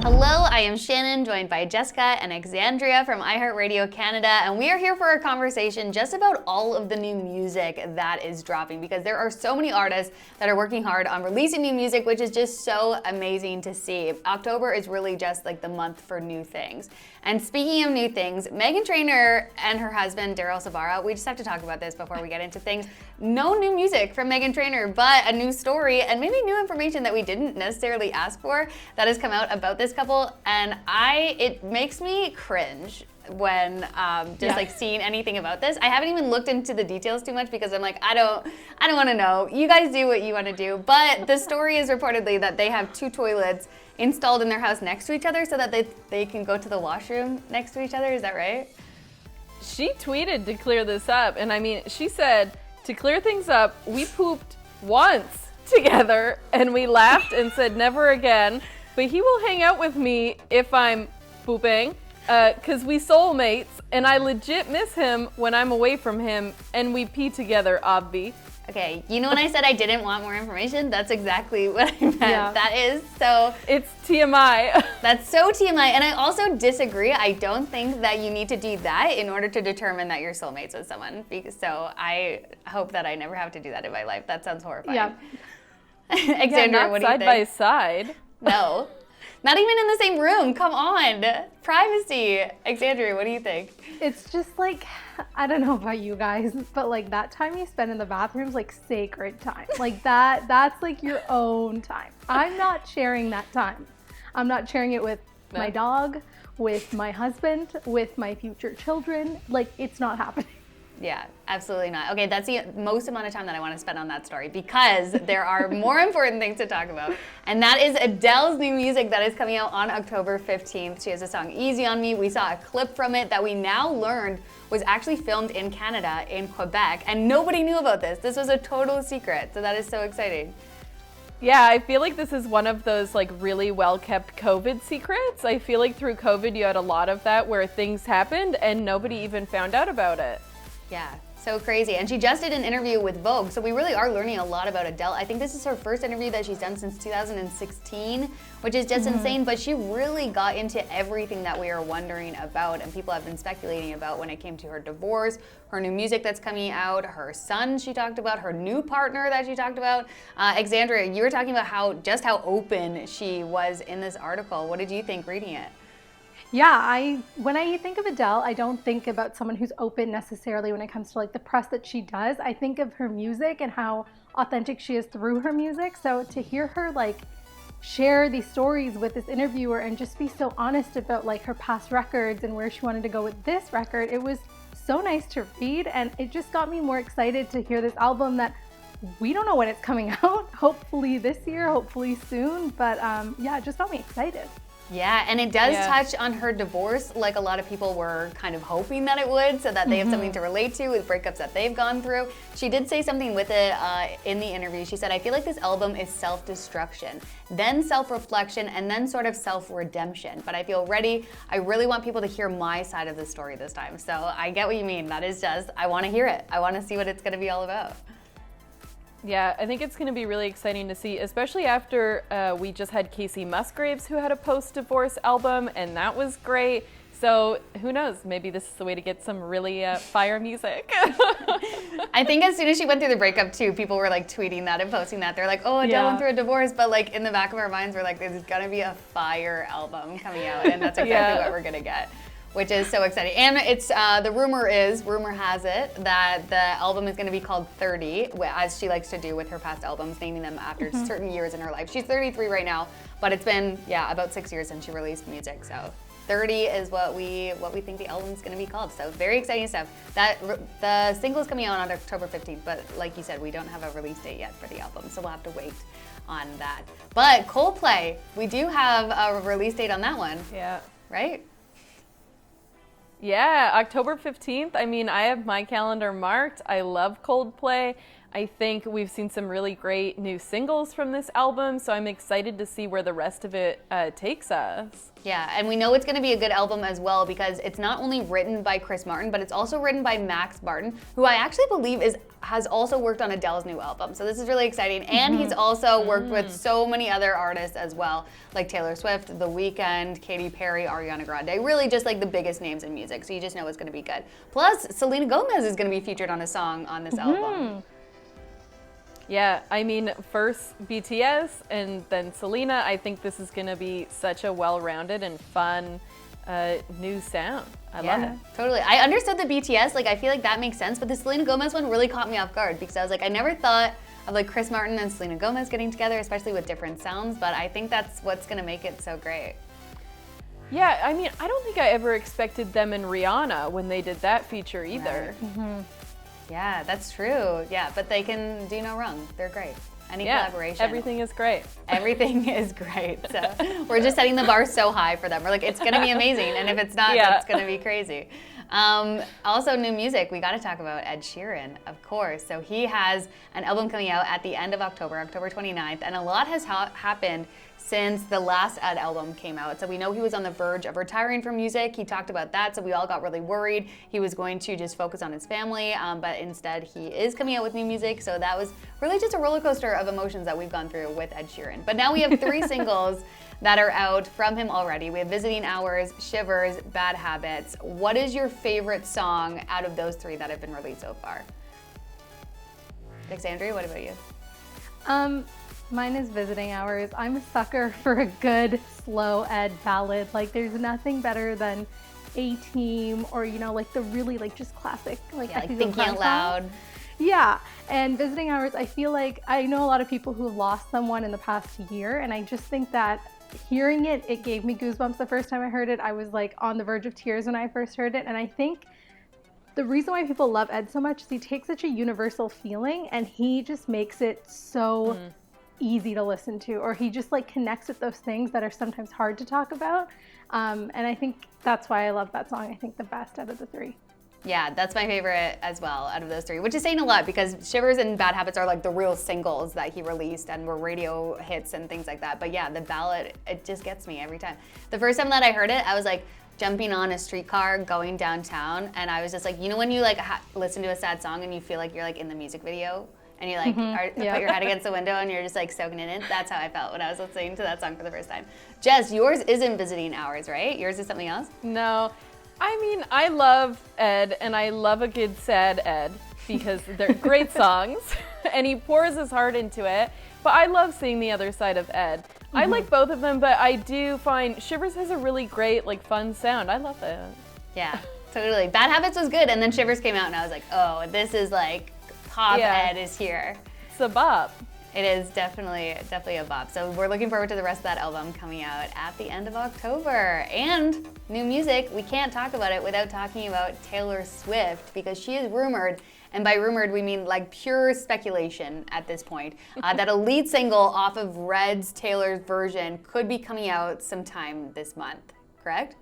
Hello, I am Shannon, joined by Jessica and Xandria from iHeartRadio Canada, and we are here for a conversation just about all of the new music that is dropping, because there are so many artists that are working hard on releasing new music, which is just so amazing to see. October is really just like the month for new things. And speaking of new things, Meghan Trainor and her husband, Daryl Sabara, we just have to talk about this before we get into things. No new music from Meghan Trainor, but a new story and maybe new information that we didn't necessarily ask for that has come out about this couple, and it makes me cringe when like seeing anything about this. I haven't even looked into the details too much because I'm like, I don't want to know. You guys do what you want to do. But the story is reportedly that they have 2 toilets installed in their house next to each other so that they can go to the washroom next to each other. Is that right? She tweeted to clear this up, and I mean, she said, to clear things up, we pooped once together and we laughed and said never again, but he will hang out with me if I'm pooping, because we soulmates, and I legit miss him when I'm away from him, and we pee together, obvi. Okay, you know when I said I didn't want more information? That's exactly what I meant. Yeah. That is so... It's TMI. That's so TMI, and I also disagree. I don't think that you need to do that in order to determine that you're soulmates with someone. So I hope that I never have to do that in my life. That sounds horrifying. Yeah. Xandria, what do you think? Side by side. No. Not even in the same room. Come on. Privacy. Xandria, what do you think? It's just like, I don't know about you guys, but like that time you spend in the bathroom is like sacred time. Like that's like your own time. I'm not sharing that time. I'm not sharing it with my dog, with my husband, with my future children. Like, it's not happening. Yeah, absolutely not. Okay, that's the most amount of time that I want to spend on that story, because there are more important things to talk about. And that is Adele's new music that is coming out on October 15th. She has a song, Easy on Me. We saw a clip from it that we now learned was actually filmed in Canada, in Quebec, and nobody knew about this. This was a total secret, so that is so exciting. Yeah, I feel like this is one of those like really well-kept COVID secrets. I feel like through COVID you had a lot of that where things happened and nobody even found out about it. Yeah, so crazy. And she just did an interview with Vogue, so we really are learning a lot about Adele. I think this is her first interview that she's done since 2016, which is just insane, but she really got into everything that we are wondering about and people have been speculating about when it came to her divorce, her new music that's coming out, her son she talked about, her new partner that she talked about. Xandria, you were talking about how open she was in this article. What did you think reading it? Yeah, when I think of Adele, I don't think about someone who's open necessarily when it comes to like the press that she does. I think of her music and how authentic she is through her music. So to hear her like share these stories with this interviewer and just be so honest about like her past records and where she wanted to go with this record, it was so nice to read, and it just got me more excited to hear this album that we don't know when it's coming out. Hopefully this year, hopefully soon, but yeah, it just got me excited. Yeah, and it does touch on her divorce like a lot of people were kind of hoping that it would, so that they have something to relate to with breakups that they've gone through. She did say something with it in the interview. She said, I feel like this album is self-destruction, then self-reflection, and then sort of self-redemption. But I feel ready. I really want people to hear my side of the story this time. So I get what you mean. That is just, I want to hear it. I want to see what it's going to be all about. Yeah, I think it's going to be really exciting to see, especially after we just had Casey Musgraves, who had a post-divorce album, and that was great. So who knows? Maybe this is the way to get some really fire music. I think as soon as she went through the breakup too, people were like tweeting that and posting that. They're like, oh, Adele went through a divorce, but like in the back of our minds, we're like, there's gonna be a fire album coming out, and that's exactly what we're gonna get, which is so exciting. And it's the rumor has it that the album is going to be called 30, as she likes to do with her past albums, naming them after certain years in her life. She's 33 right now, but it's been about 6 years since she released music. So 30 is what we think the album's going to be called. So very exciting stuff. The single is coming out on October 15th, but like you said, we don't have a release date yet for the album, so we'll have to wait on that. But Coldplay, we do have a release date on that one. Yeah. Right? Yeah, October 15th. I mean, I have my calendar marked. I love Coldplay. I think we've seen some really great new singles from this album, so I'm excited to see where the rest of it takes us. Yeah, and we know it's going to be a good album as well because it's not only written by Chris Martin, but it's also written by Max Martin, who I actually believe has also worked on Adele's new album. So this is really exciting. And he's also worked with so many other artists as well, like Taylor Swift, The Weeknd, Katy Perry, Ariana Grande, really just like the biggest names in music. So you just know it's going to be good. Plus, Selena Gomez is going to be featured on a song on this album. Yeah, I mean, first BTS and then Selena. I think this is going to be such a well-rounded and fun new sound. I love it. Totally. I understood the BTS, like I feel like that makes sense, but the Selena Gomez one really caught me off guard because I was like, I never thought of like Chris Martin and Selena Gomez getting together, especially with different sounds, but I think that's what's going to make it so great. Yeah, I mean, I don't think I ever expected them and Rihanna when they did that feature either. Right. Yeah, that's true. Yeah, but they can do no wrong. They're great. Any collaboration. Everything is great. Everything is great. So we're just setting the bar so high for them. We're like, it's going to be amazing. And if it's not, that's going to be crazy. Also, new music. We got to talk about Ed Sheeran, of course. So he has an album coming out at the end of October, October 29th. And a lot has happened since the last Ed album came out. So we know he was on the verge of retiring from music. He talked about that, so we all got really worried. He was going to just focus on his family, but instead he is coming out with new music. So that was really just a roller coaster of emotions that we've gone through with Ed Sheeran. But now we have 3 singles that are out from him already. We have Visiting Hours, Shivers, Bad Habits. What is your favorite song out of those 3 that have been released so far? Xandria, what about you? Mine is Visiting Hours. I'm a sucker for a good, slow Ed ballad. Like, there's nothing better than A-Team or, you know, like the really, like, just classic, like, Thinking Out Loud. Yeah, and Visiting Hours, I feel like I know a lot of people who have lost someone in the past year, and I just think that hearing it, it gave me goosebumps the first time I heard it. I was, like, on the verge of tears when I first heard it, and I think the reason why people love Ed so much is he takes such a universal feeling, and he just makes it so easy to listen to, or he just like connects with those things that are sometimes hard to talk about, and I think that's why I love that song. I think the best out of the 3. Yeah, that's my favorite as well out of those 3, which is saying a lot because Shivers and Bad Habits are like the real singles that he released and were radio hits and things like that. But yeah, the ballad, it just gets me every time. The first time that I heard it, I was like jumping on a streetcar going downtown, and I was just like, you know when you like listen to a sad song and you feel like you're like in the music video? And you like put your head against the window and you're just like soaking it in. That's how I felt when I was listening to that song for the first time. Jess, yours isn't Visiting Hours, right? Yours is something else? No. I mean, I love Ed and I love a good sad Ed because they're great songs and he pours his heart into it. But I love seeing the other side of Ed. I like both of them, but I do find Shivers has a really great, like, fun sound. I love it. Yeah, totally. Bad Habits was good, and then Shivers came out and I was like, oh, this is like pop Ed is here. It's a bop. It is definitely a bop. So we're looking forward to the rest of that album coming out at the end of October. And new music, we can't talk about it without talking about Taylor Swift because she is rumored, and by rumored we mean like pure speculation at this point, that a lead single off of Red's Taylor's version could be coming out sometime this month, correct?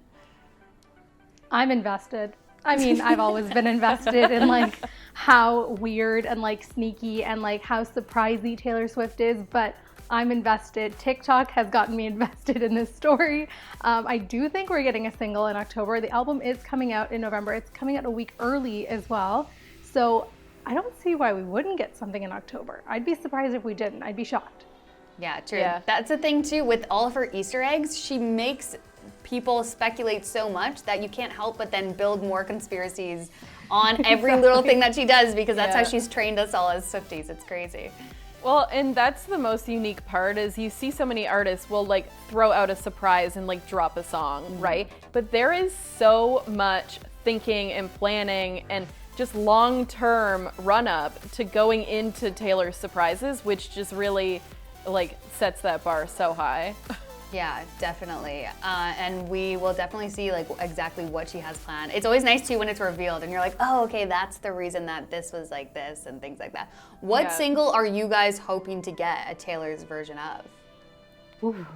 I'm invested. I mean, I've always been invested in like how weird and like sneaky and like how surprising Taylor Swift is, but I'm invested. TikTok has gotten me invested in this story. I do think we're getting a single in October. The album is coming out in November. It's coming out a week early as well. So I don't see why we wouldn't get something in October. I'd be surprised if we didn't. I'd be shocked. Yeah, true. Yeah. That's the thing too, with all of her Easter eggs, she makes people speculate so much that you can't help but then build more conspiracies on every little thing that she does because that's how she's trained us all as Swifties. It's crazy. Well, and that's the most unique part is you see so many artists will like throw out a surprise and like drop a song, right? But there is so much thinking and planning and just long-term run-up to going into Taylor's surprises, which just really like sets that bar so high. Yeah, definitely. And we will definitely see like exactly what she has planned. It's always nice too when it's revealed and you're like, oh, okay, that's the reason that this was like this and things like that. What single are you guys hoping to get a Taylor's version of? Ooh.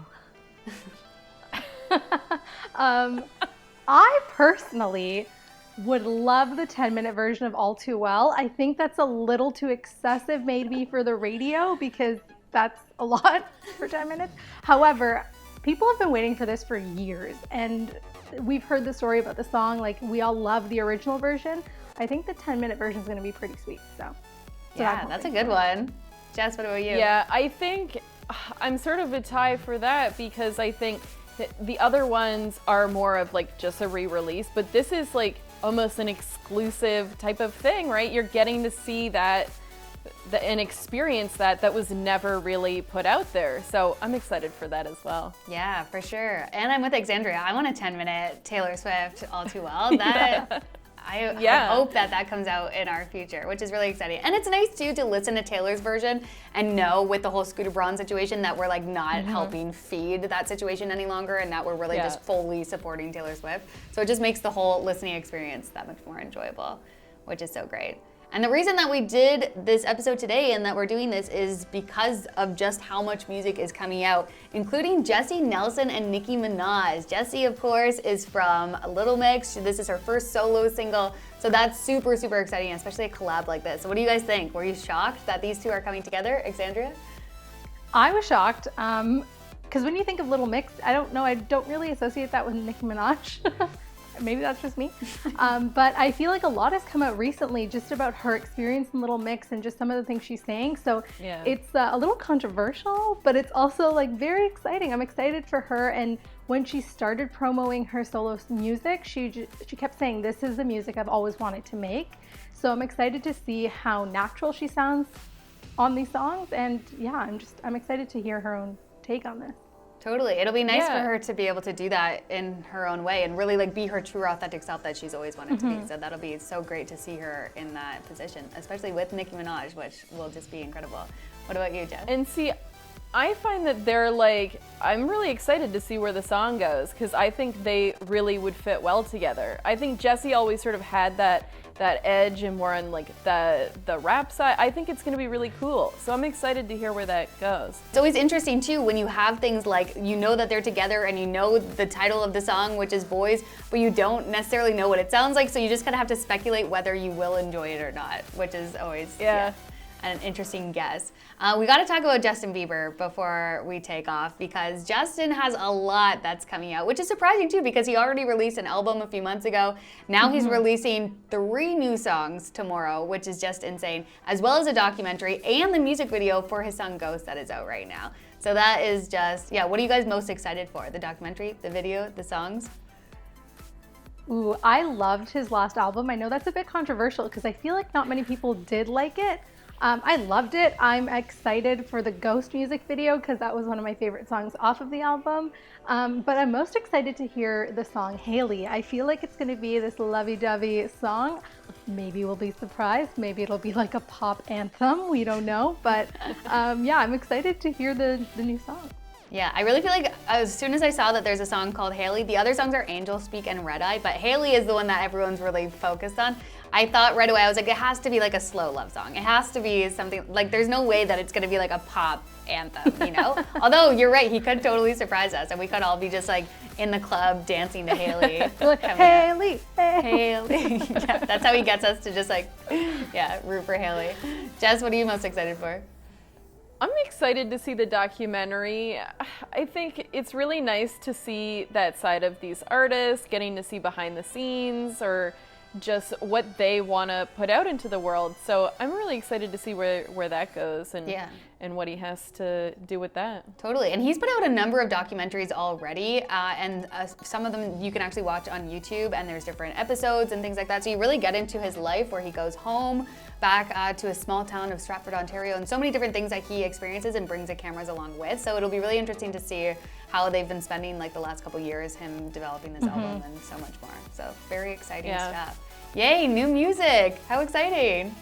I personally would love the 10-minute version of All Too Well. I think that's a little too excessive maybe for the radio because that's a lot for 10 minutes. However, people have been waiting for this for years, and we've heard the story about the song. Like, we all love the original version. I think the 10-minute version is going to be pretty sweet. So yeah, that's a good one. Jess, what about you? Yeah, I think I'm sort of a tie for that because I think the other ones are more of like just a re-release, but this is like almost an exclusive type of thing, right? You're getting to see that and experience that was never really put out there. So I'm excited for that as well. Yeah, for sure. And I'm with Xandria. I want a 10-minute Taylor Swift All Too Well. That I hope that comes out in our future, which is really exciting. And it's nice too to listen to Taylor's version and know with the whole Scooter Braun situation that we're like not helping feed that situation any longer, and that we're really just fully supporting Taylor Swift. So it just makes the whole listening experience that much more enjoyable, which is so great. And the reason that we did this episode today and that we're doing this is because of just how much music is coming out, including Jesy Nelson and Nicki Minaj. Jesy, of course, is from Little Mix. This is her first solo single. So that's super, super exciting, especially a collab like this. So what do you guys think? Were you shocked that these two are coming together, Xandria? I was shocked because when you think of Little Mix, I don't know, I don't really associate that with Nicki Minaj. Maybe that's just me. But I feel like a lot has come out recently just about her experience in Little Mix and just some of the things she's saying. So it's a little controversial, but it's also like very exciting. I'm excited for her. And when she started promoting her solo music, she kept saying, this is the music I've always wanted to make. So I'm excited to see how natural she sounds on these songs. And yeah, I'm excited to hear her own take on this. Totally. It'll be nice for her to be able to do that in her own way and really like be her true authentic self that she's always wanted to be. So that'll be so great to see her in that position, especially with Nicki Minaj, which will just be incredible. What about you, Jess? And see, I find that they're like, I'm really excited to see where the song goes because I think they really would fit well together. I think Jesy always sort of had that edge and more on like the rap side. I think it's going to be really cool. So I'm excited to hear where that goes. It's always interesting too when you have things like you know that they're together and you know the title of the song, which is Boys, but you don't necessarily know what it sounds like. So you just kind of have to speculate whether you will enjoy it or not, which is always an interesting guess. We got to talk about Justin Bieber before we take off because Justin has a lot that's coming out, which is surprising too because he already released an album a few months ago. Now he's releasing 3 new songs tomorrow, which is just insane, as well as a documentary and the music video for his song Ghost that is out right now. So that is just, what are you guys most excited for? The documentary, the video, the songs? Ooh, I loved his last album. I know that's a bit controversial because I feel like not many people did like it. I loved it. I'm excited for the Ghost music video because that was one of my favorite songs off of the album. But I'm most excited to hear the song Haley. I feel like it's going to be this lovey-dovey song. Maybe we'll be surprised. Maybe it'll be like a pop anthem. We don't know. But I'm excited to hear the new song. Yeah, I really feel like as soon as I saw that there's a song called Haley, the other songs are Angel Speak and Red Eye, but Haley is the one that everyone's really focused on. I thought right away, I was like, it has to be like a slow love song. It has to be something, like there's no way that it's gonna be like a pop anthem, you know? Although you're right, he could totally surprise us and we could all be just like in the club dancing to Haley. Haley, Haley. Yeah, that's how he gets us to just like, root for Haley. Jess, what are you most excited for? I'm excited to see the documentary. I think it's really nice to see that side of these artists, getting to see behind the scenes or just what they want to put out into the world. So I'm really excited to see where that goes and what he has to do with that. Totally. And he's put out a number of documentaries already, and some of them you can actually watch on YouTube, and there's different episodes and things like that. So you really get into his life where he goes home, back to a small town of Stratford, Ontario, and so many different things that he experiences and brings the cameras along with. So it'll be really interesting to see how they've been spending like the last couple years, him developing this album and so much more. So very exciting stuff. Yay, new music. How exciting.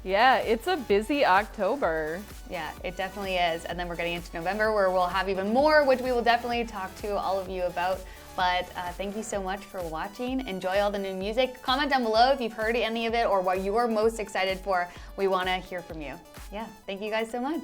Yeah, it's a busy October. Yeah, it definitely is. And then we're getting into November where we'll have even more, which we will definitely talk to all of you about. But thank you so much for watching. Enjoy all the new music. Comment down below if you've heard any of it or what you are most excited for. We want to hear from you. Yeah, thank you guys so much.